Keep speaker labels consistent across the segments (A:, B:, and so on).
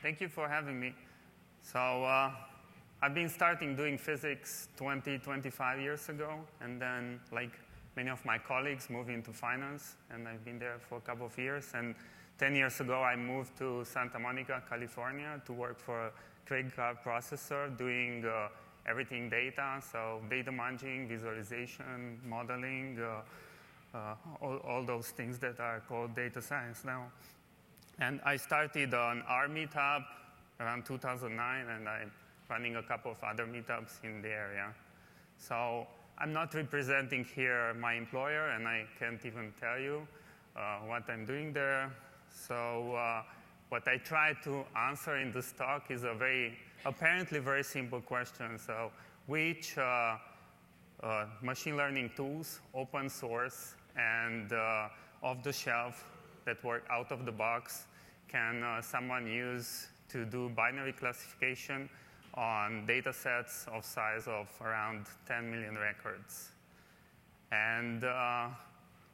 A: Thank you for having me. So I've been starting doing physics 25 years ago, and then, like many of my colleagues, moved into finance, and I've been there for a couple of years. And 10 years ago, I moved to Santa Monica, California, to work for a credit card processor doing everything data, so data munging, visualization, modeling, all those things that are called data science now. And I started on our meetup around 2009, and I'm running a couple of other meetups in the area. So I'm not representing here my employer, and I can't even tell you what I'm doing there. So what I try to answer in this talk is a apparently very simple question. So which machine learning tools, open source and off-the-shelf that work out of the box, can someone use to do binary classification on data sets of size of around 10 million records? And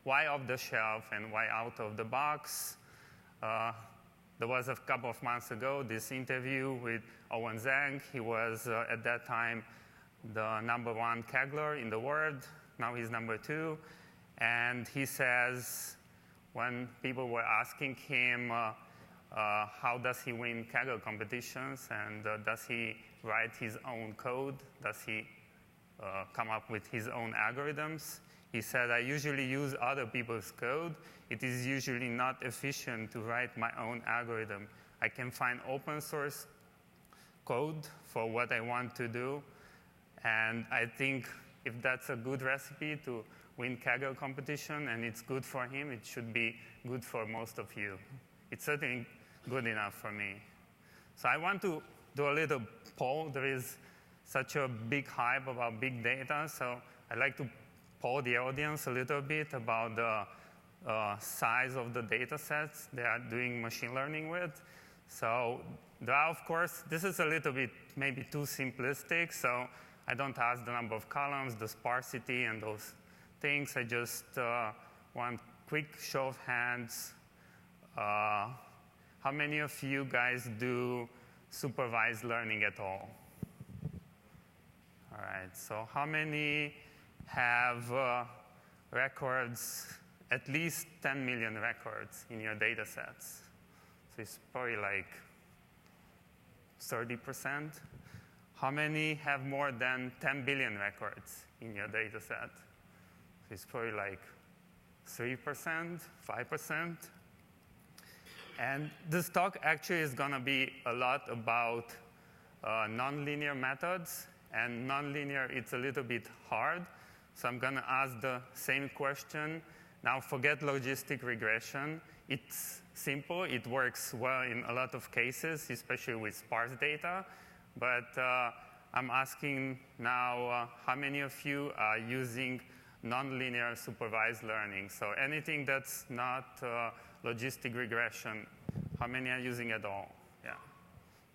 A: why off-the-shelf and why out of the box? There was a couple of months ago this interview with Owen Zhang. He was, at that time, the #1 kegler in the world. Now he's #2. And he says, when people were asking him how does he win kegel competitions, and does he write his own code, does he come up with his own algorithms, he said, I usually use other people's code. It is usually not efficient to write my own algorithm. I can find open source code for what I want to do. And I think if that's a good recipe to win kegel competition and it's good for him, it should be good for most of you. It's certainly good enough for me. So I want to do a little poll. There is such a big hype about big data, so I'd like to poll the audience a little bit about the size of the data sets they are doing machine learning with. So there are, of course, this is a little bit maybe too simplistic, so I don't ask the number of columns, the sparsity, and those things. I just want quick show of hands. How many of you guys do supervised learning at all? All right, so how many have records, at least 10 million records in your data sets? So it's probably like 30%. How many have more than 10 billion records in your data set? So it's probably like 3%, 5%. And this talk actually is going to be a lot about nonlinear methods. And nonlinear, it's a little bit hard. So I'm going to ask the same question. Now forget logistic regression. It's simple. It works well in a lot of cases, especially with sparse data. But I'm asking now how many of you are using nonlinear supervised learning? So anything that's not logistic regression, how many are using at all? Yeah.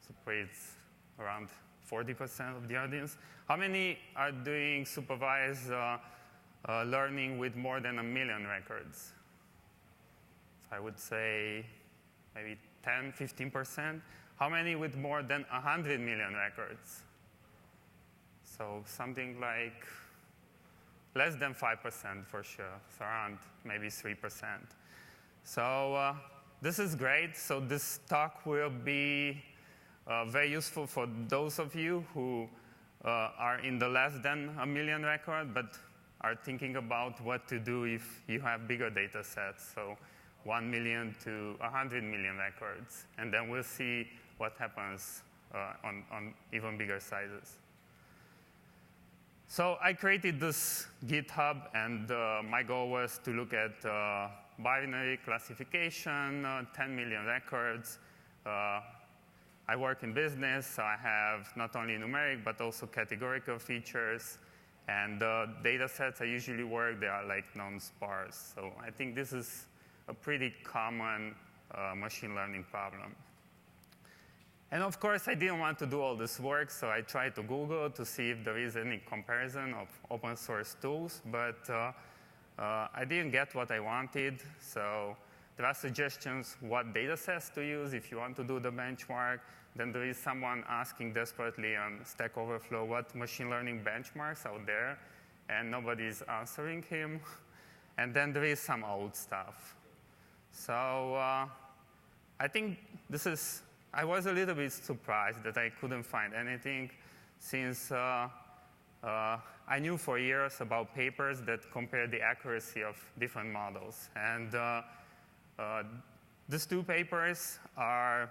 A: So it's around 40% of the audience. How many are doing supervised learning with more than 1 million records? I would say maybe 10, 15%. How many with more than 100 million records? So something like less than 5% for sure, so around maybe 3%. So this is great. So this talk will be very useful for those of you who are in the less than 1 million record, but are thinking about what to do if you have bigger data sets, so 1 million to 100 million records. And then we'll see what happens on even bigger sizes. So I created this GitHub, and my goal was to look at binary classification, 10 million records. I work in business, so I have not only numeric, but also categorical features. And the data sets I usually work, they are like non-sparse. So I think this is a pretty common machine learning problem. And of course, I didn't want to do all this work, so I tried to Google to see if there is any comparison of open source tools. But I didn't get what I wanted. So there are suggestions what data sets to use if you want to do the benchmark. Then there is someone asking desperately on Stack Overflow what machine learning benchmarks out there, and nobody is answering him. And then there is some old stuff. So I think I was a little bit surprised that I couldn't find anything, since I knew for years about papers that compare the accuracy of different models. And these two papers are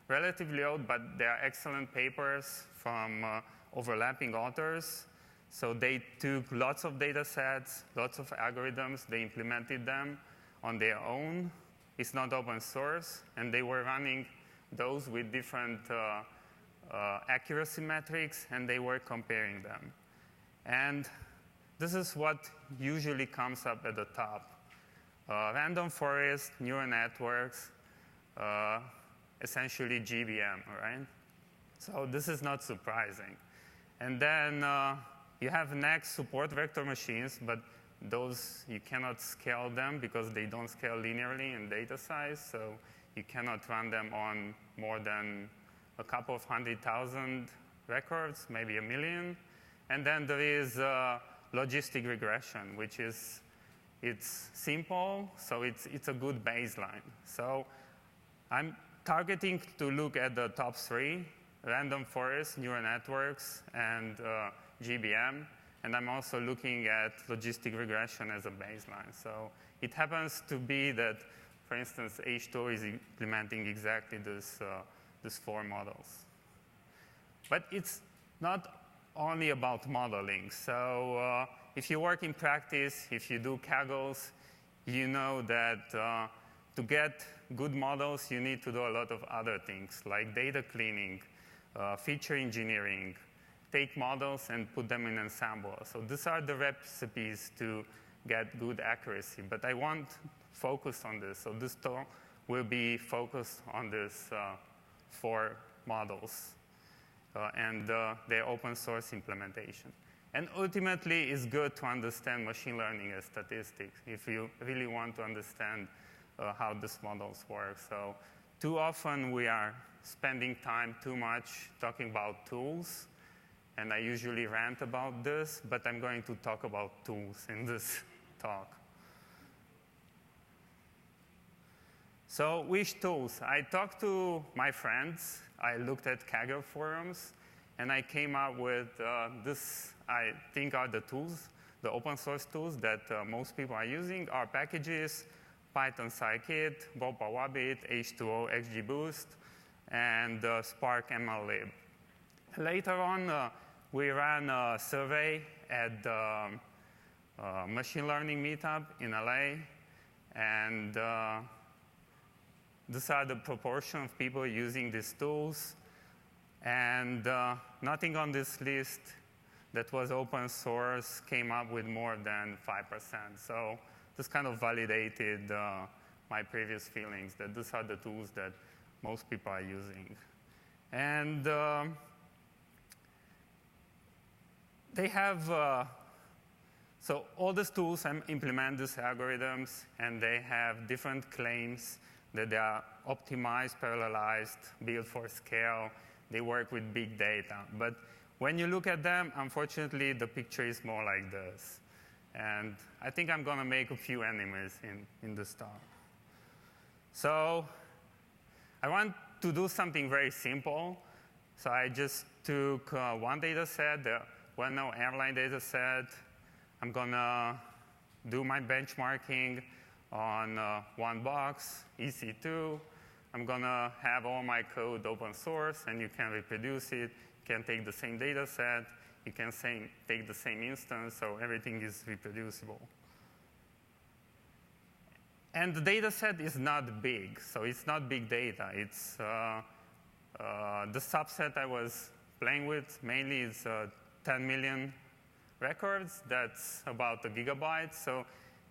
A: relatively old, but they are excellent papers from overlapping authors. So they took lots of data sets, lots of algorithms, they implemented them on their own. It's not open source, and they were running those with different accuracy metrics, and they were comparing them. And this is what usually comes up at the top. Random forest, neural networks, essentially GBM, right? So this is not surprising. And then you have next support vector machines, but those, you cannot scale them because they don't scale linearly in data size, so you cannot run them on more than a couple of 100,000 records, maybe 1 million. And then there is logistic regression, which is, it's simple, so it's a good baseline. So I'm targeting to look at the top 3, random forest, neural networks, and GBM. And I'm also looking at logistic regression as a baseline. So it happens to be that, for instance, H2O is implementing exactly these 4 models. But it's not only about modeling. So if you work in practice, if you do Kaggles, you know that to get good models, you need to do a lot of other things, like data cleaning, feature engineering, take models and put them in ensemble. So these are the recipes to get good accuracy. But I won't focus on this. So this talk will be focused on these 4 models and their open source implementation. And ultimately, it's good to understand machine learning as statistics if you really want to understand how these models work. So too often, we are spending time too much talking about tools. And I usually rant about this, but I'm going to talk about tools in this talk. So which tools? I talked to my friends. I looked at Kaggle forums, and I came up with this, I think, are the tools, the open source tools that most people are using are packages, Python scikit, Wabbit, H2O, XGBoost, and Spark MLlib. Later on, we ran a survey at the machine learning meetup in LA, and these are the proportion of people using these tools. And nothing on this list that was open source came up with more than 5%. So this kind of validated my previous feelings that these are the tools that most people are using. And they have, so all these tools implement these algorithms, and they have different claims that they are optimized, parallelized, built for scale. They work with big data. But when you look at them, unfortunately, the picture is more like this. And I think I'm going to make a few enemies in this talk. So I want to do something very simple. So I just took one data set, the well-known airline data set. I'm going to do my benchmarking on one box, EC2. I'm going to have all my code open source, and you can reproduce it. You can take the same data set. You can take the same instance, so everything is reproducible. And the data set is not big, so it's not big data. It's the subset I was playing with mainly is 10 million records. That's about 1 gigabyte, so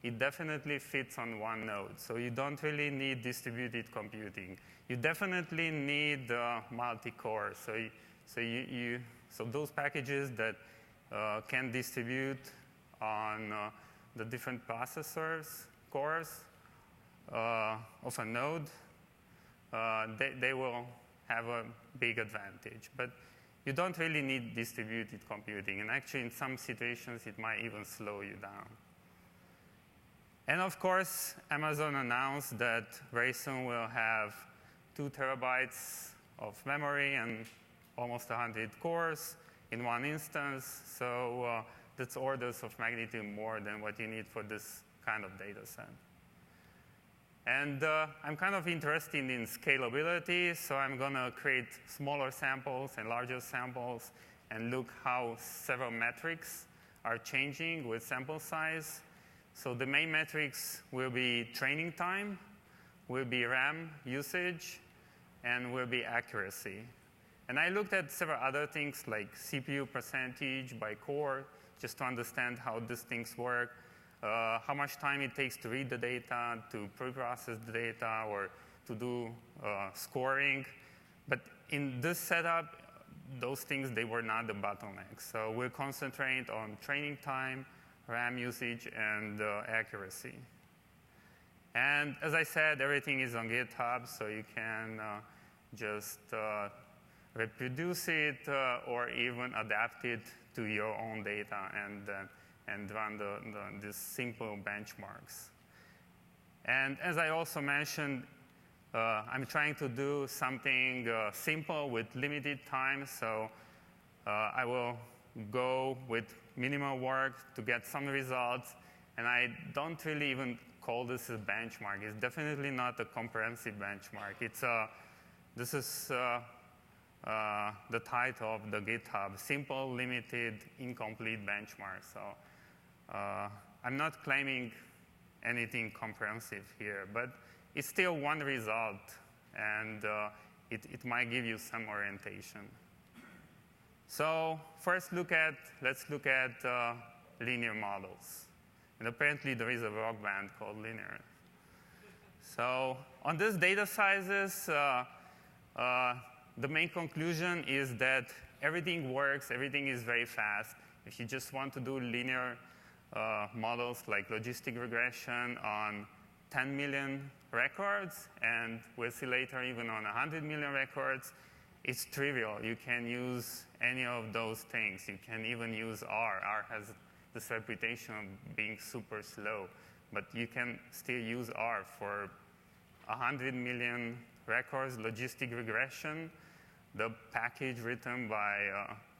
A: it definitely fits on one node. So you don't really need distributed computing. You definitely need multi-core. So those packages that can distribute on the different processors, cores, of a node, they will have a big advantage. But you don't really need distributed computing. And actually, in some situations, it might even slow you down. And of course, Amazon announced that very soon we'll have 2 terabytes of memory and almost 100 cores in one instance. So that's orders of magnitude more than what you need for this kind of data set. And I'm kind of interested in scalability, so I'm going to create smaller samples and larger samples and look how several metrics are changing with sample size. So the main metrics will be training time, will be RAM usage, and will be accuracy. And I looked at several other things like CPU percentage by core, just to understand how these things work, how much time it takes to read the data, to pre-process the data, or to do scoring. But in this setup, those things, they were not the bottlenecks. So we'll concentrate on training time, RAM usage, and accuracy. And as I said, everything is on GitHub, so you can just reproduce it or even adapt it to your own data and run these simple benchmarks. And as I also mentioned, I'm trying to do something simple with limited time, so I will go with minimal work to get some results, and I don't really even call this a benchmark. It's definitely not a comprehensive benchmark. This is the title of the GitHub, Simple, Limited, Incomplete Benchmark. So I'm not claiming anything comprehensive here, but it's still one result, and it might give you some orientation. So first, let's look at linear models. And apparently, there is a rock band called Linear. So on these data sizes, the main conclusion is that everything works, everything is very fast. If you just want to do linear models like logistic regression on 10 million records, and we'll see later even on 100 million records, it's trivial. You can use any of those things. You can even use R. R has this reputation of being super slow, but you can still use R for 100 million records, logistic regression. The package written by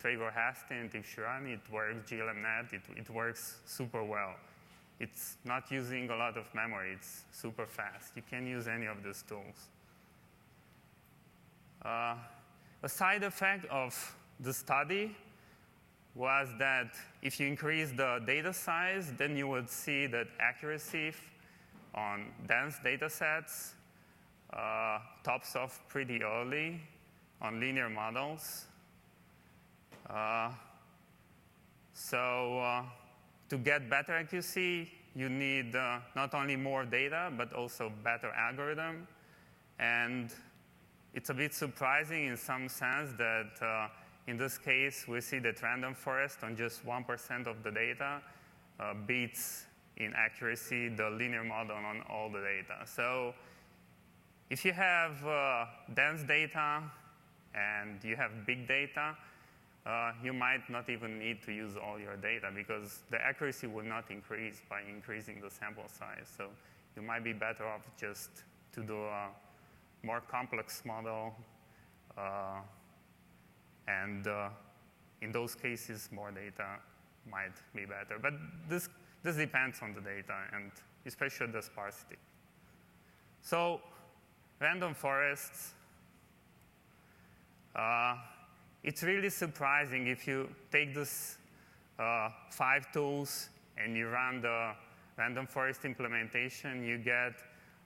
A: Trevor Hastings, if you run it, works GLMNet. It works super well. It's not using a lot of memory. It's super fast. You can use any of these tools. A side effect of the study was that if you increase the data size, then you would see that accuracy on dense data sets tops off pretty early on linear models. So to get better accuracy, you need not only more data, but also better algorithm. And it's a bit surprising in some sense that in this case, we see that random forest on just 1% of the data beats in accuracy the linear model on all the data. So if you have dense data and you have big data, you might not even need to use all your data because the accuracy will not increase by increasing the sample size. So you might be better off just to do a more complex model. And in those cases, more data might be better. But this depends on the data, and especially the sparsity. So random forests, it's really surprising if you take this 5 tools and you run the random forest implementation, you get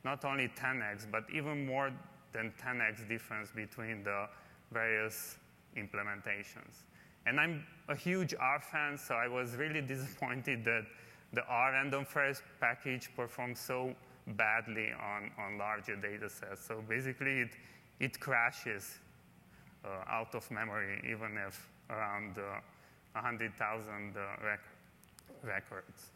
A: not only 10x, but even more than 10x difference between the various implementations. And I'm a huge R fan, so I was really disappointed that the R random forest package performed so badly on larger data sets. So basically, it crashes out of memory, even if around 100,000 records.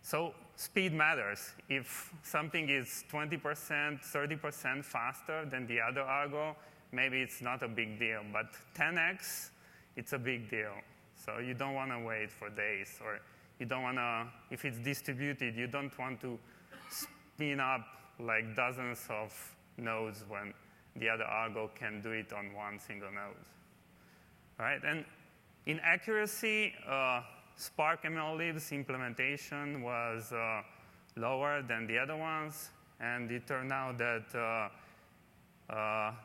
A: So speed matters. If something is 20%, 30% faster than the other algo, maybe it's not a big deal. But 10x, it's a big deal. So you don't want to wait for days. Or you don't want to, if it's distributed, you don't want to spin up like dozens of nodes when the other algo can do it on one single node. Right? And in accuracy, Spark MLlib's implementation was lower than the other ones, and it turned out that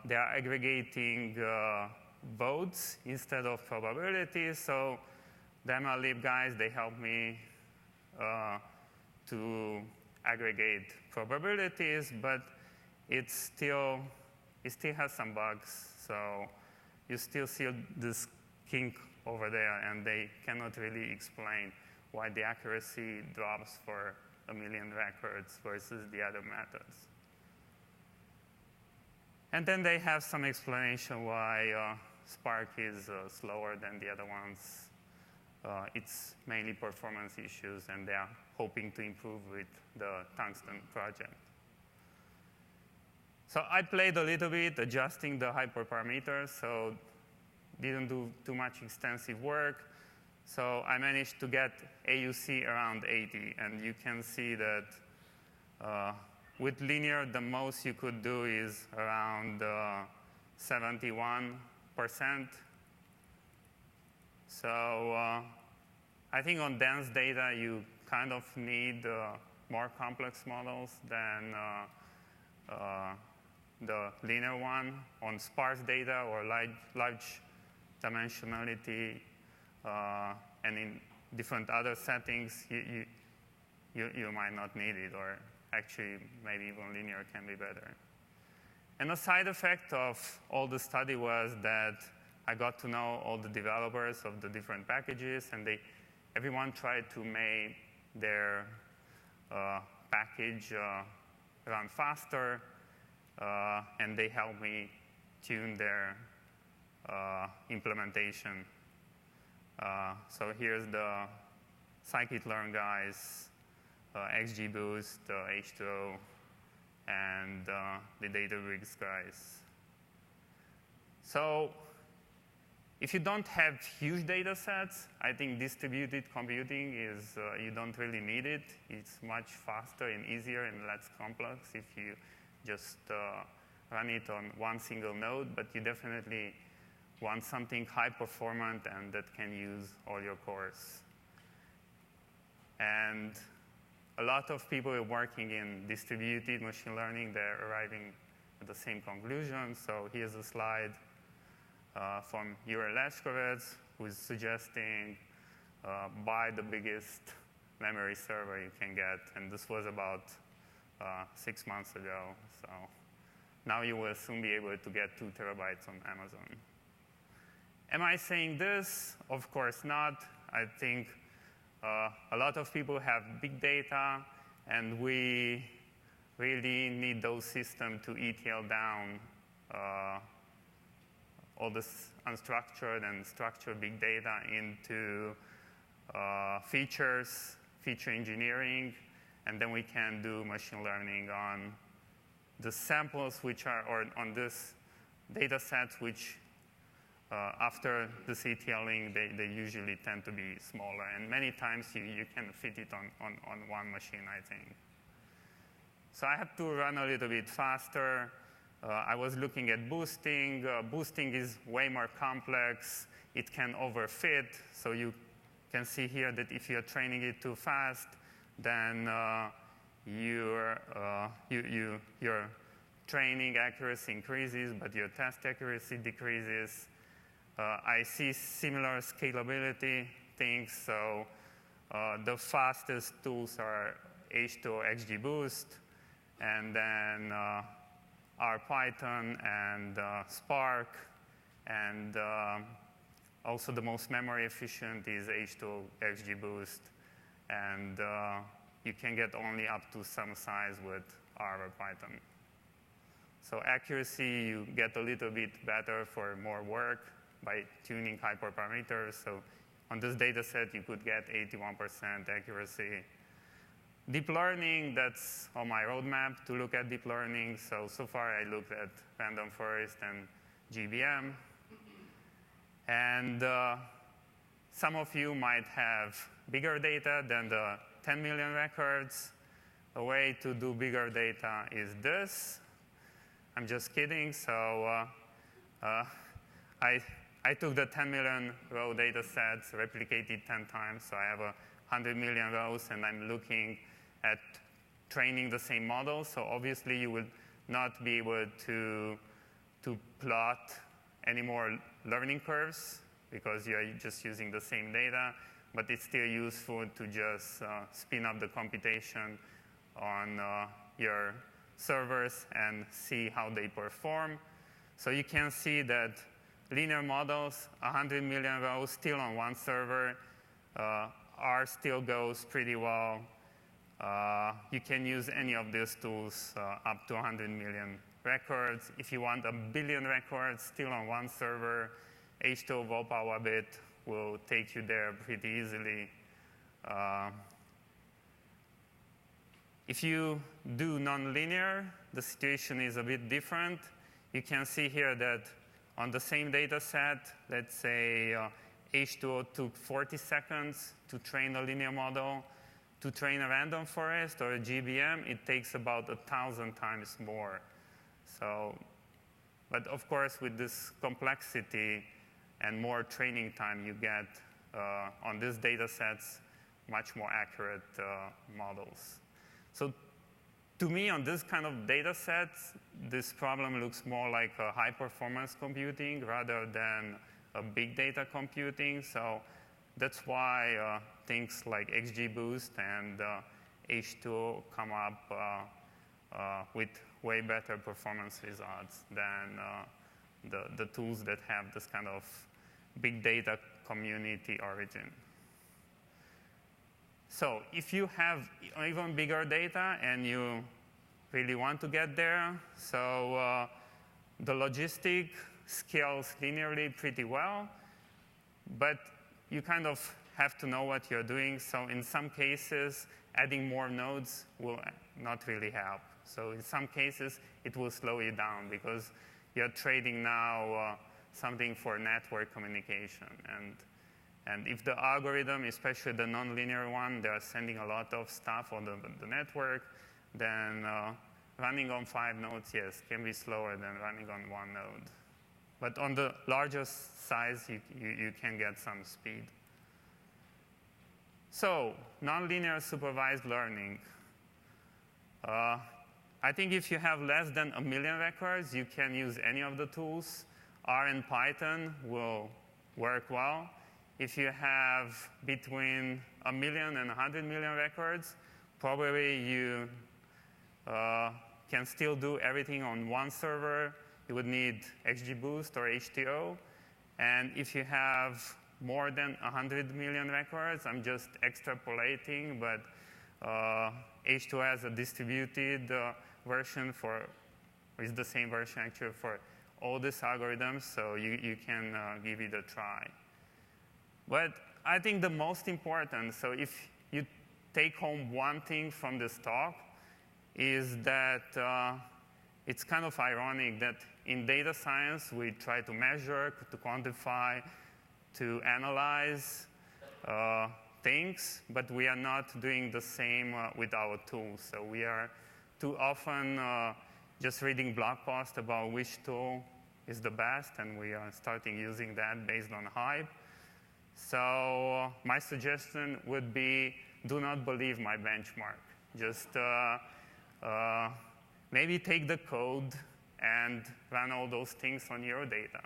A: they are aggregating votes instead of probabilities. So the MLlib guys, they helped me to aggregate probabilities, but it still has some bugs. So you still see this kink over there, and they cannot really explain why the accuracy drops for 1 million records versus the other methods. And then they have some explanation why Spark is slower than the other ones. It's mainly performance issues, and they are hoping to improve with the Tungsten project. So I played a little bit adjusting the hyperparameters, so didn't do too much extensive work. So I managed to get AUC around 80. And you can see that with linear, the most you could do is around 71%. So I think on dense data, you kind of need more complex models than the linear one. On sparse data or large dimensionality, and in different other settings, you might not need it, or actually maybe even linear can be better. And a side effect of all the study was that I got to know all the developers of the different packages, and everyone tried to make their package run faster, and they helped me tune their implementation. So here's the scikit-learn guys, XGBoost, H2O, and the Databricks guys. So if you don't have huge data sets, I think distributed computing is, you don't really need it. It's much faster and easier and less complex if you just run it on one single node, but you definitely want something high performant and that can use all your cores. And a lot of people are working in distributed machine learning. They're arriving at the same conclusion. So here's a slide from Jure Leszkowicz, who's suggesting buy the biggest memory server you can get. And this was about 6 months ago. So now you will soon be able to get 2 terabytes on Amazon. Am I saying this? Of course not. I think a lot of people have big data, and we really need those systems to ETL down all this unstructured and structured big data into feature engineering, and then we can do machine learning on the samples which are, or on this data sets which after the ETLing, they usually tend to be smaller. And many times you can fit it on one machine, I think. So I have to run a little bit faster. I was looking at boosting. Boosting is way more complex. It can overfit. So you can see here that if you're training it too fast, then your training accuracy increases, but your test accuracy decreases. I see similar scalability things. So the fastest tools are H2O XGBoost, and then RPython and Spark, and also the most memory efficient is H2O XGBoost, and you can get only up to some size with R or Python. So accuracy, you get a little bit better for more work by tuning hyperparameters. So on this data set, you could get 81% accuracy. deep learning, that's on my roadmap to look at deep learning. So far I looked at random forest and GBM. And some of you might have bigger data than the 10 million records. A way to do bigger data is this. I'm just kidding. So I took the 10 million row data sets, replicated 10 times. So I have 100 million rows, and I'm looking at training the same model. So obviously, you will not be able to plot any more learning curves because you're just using the same data. But it's still useful to just spin up the computation on your servers and see how they perform. So you can see that linear models, 100 million rows still on one server, R still goes pretty well. You can use any of these tools up to 100 million records. If you want a billion records still on one server, H2O Volpauabit will take you there pretty easily. If you do nonlinear, the situation is a bit different. You can see here that on the same data set, let's say H2O took 40 seconds to train a linear model. To train a random forest or a GBM, it takes about 1,000 times more. So, but of course, with this complexity and more training time, you get on these data sets much more accurate models. So to me, on this kind of data sets, this problem looks more like a high-performance computing rather than a big data computing. So that's why things like XGBoost and H2O come up with way better performance results than the tools that have this kind of big data community origin. So if you have even bigger data and you really want to get there, so the logistic scales linearly pretty well, but you kind of have to know what you're doing. So in some cases, adding more nodes will not really help. So in some cases, it will slow you down because you're trading now something for network communication. And if the algorithm, especially the nonlinear one, they are sending a lot of stuff on the network, then running on 5 nodes, yes, can be slower than running on 1 node. But on the largest size, you can get some speed. So nonlinear supervised learning. I think if you have less than 1 million records, you can use any of the tools. R and Python will work well. If you have between 1 million and 100 million records, probably you can still do everything on one server. You would need XGBoost or H2O. And if you have more than 100 million records, I'm just extrapolating, but H2O has a distributed version it's the same version actually for all these algorithms, so you can give it a try. But I think the most important, so if you take home one thing from this talk, is that it's kind of ironic that in data science, we try to measure, to quantify, to analyze things, but we are not doing the same with our tools. So we are too often just reading blog posts about which tool is the best, and we are starting using that based on hype. So my suggestion would be, do not believe my benchmark. Just maybe take the code and run all those things on your data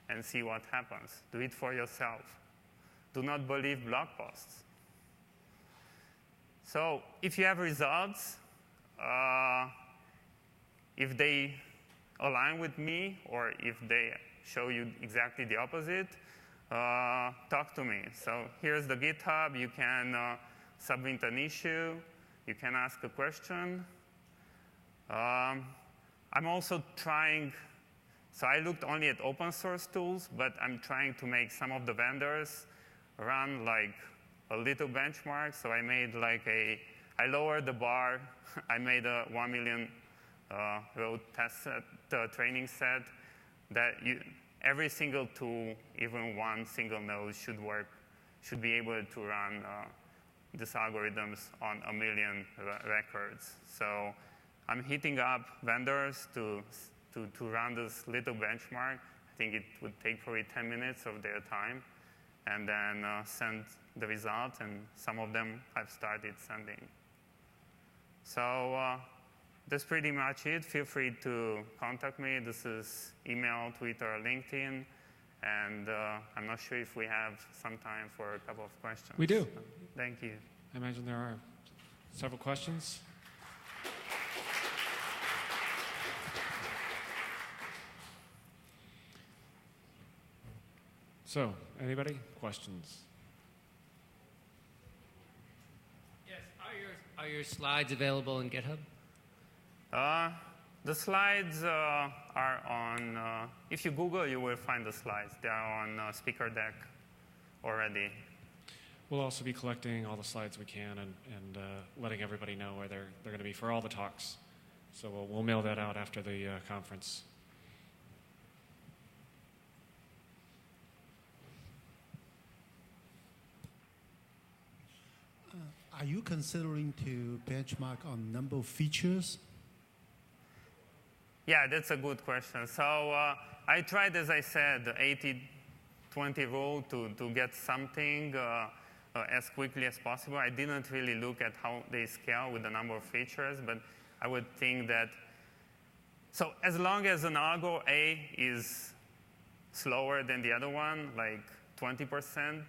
A: and see what happens. Do it for yourself. Do not believe blog posts. So if you have results, if they align with me or if they show you exactly the opposite, talk to me. So here's the GitHub. You can submit an issue. You can ask a question. I'm also trying, so I looked only at open source tools, but I'm trying to make some of the vendors run like a little benchmark. So I made like a I lowered the bar. I made a 1 million row test set, training set that every single tool, even one single node, should be able to run these algorithms on 1 million records. So I'm hitting up vendors to run this little benchmark. I think it would take probably 10 minutes of their time, and then send the result, and some of them I've started sending. So that's pretty much it. Feel free to contact me. This is email, Twitter, LinkedIn, and I'm not sure if we have some time for a couple of questions.
B: We do.
A: Thank you.
B: I imagine there are several questions. So, anybody? Questions?
C: Yes. Are your slides available in GitHub?
A: The slides are on, if you Google, you will find the slides. They are on Speaker Deck already.
B: We'll also be collecting all the slides we can and letting everybody know where they're going to be for all the talks. So we'll mail that out after the conference.
D: Are you considering to benchmark on number of features?
A: Yeah, that's a good question. So I tried, as I said, the 80-20 rule to get something as quickly as possible. I didn't really look at how they scale with the number of features, but I would think that, so as long as an algo A is slower than the other one, like 20%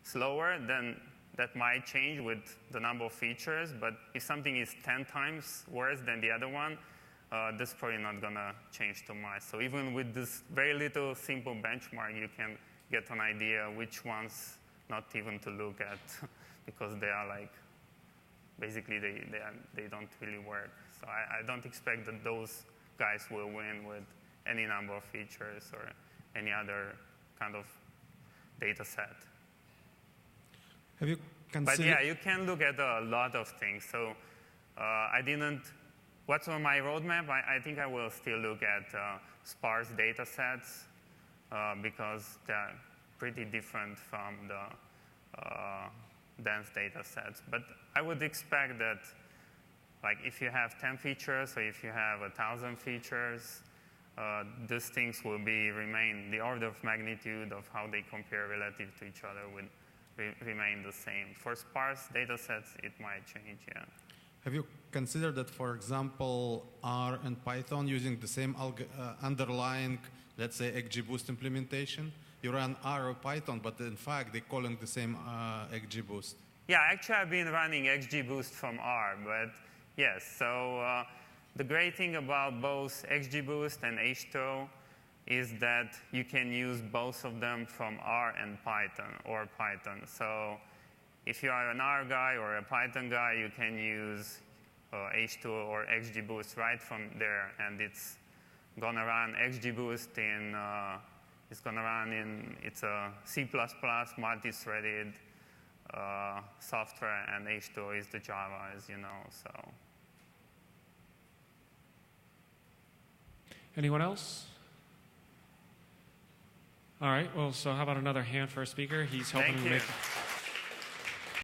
A: slower, then that might change with the number of features. But if something is 10 times worse than the other one, that's probably not going to change too much. So even with this very little simple benchmark, you can get an idea which ones not even to look at because they are like, basically they don't really work. So I don't expect that those guys will win with any number of features or any other kind of data set.
D: Have you considered?
A: But yeah, you can look at a lot of things. So what's on my roadmap? I think I will still look at sparse data sets because they're pretty different from the dense data sets. But I would expect that, like, if you have 10 features or if you have 1,000 features, these things will remain, the order of magnitude of how they compare relative to each other will remain the same. For sparse data sets, it might change, yeah.
E: Have you considered that, for example, R and Python using the same underlying, let's say, XGBoost implementation? You run R or Python, but in fact, they're calling the same XGBoost.
A: Yeah, actually, I've been running XGBoost from R, but yes. So the great thing about both XGBoost and H2O is that you can use both of them from R and Python or Python. So if you are an R guy or a Python guy, you can use H2O or XGBoost right from there, and it's gonna run XGBoost in. It's gonna run in. It's a C++ multi-threaded software, and H2O is the Java, as you know. So.
B: Anyone else? All right. Well, so how about another hand for a speaker? He's helping
A: Thank you.
B: make.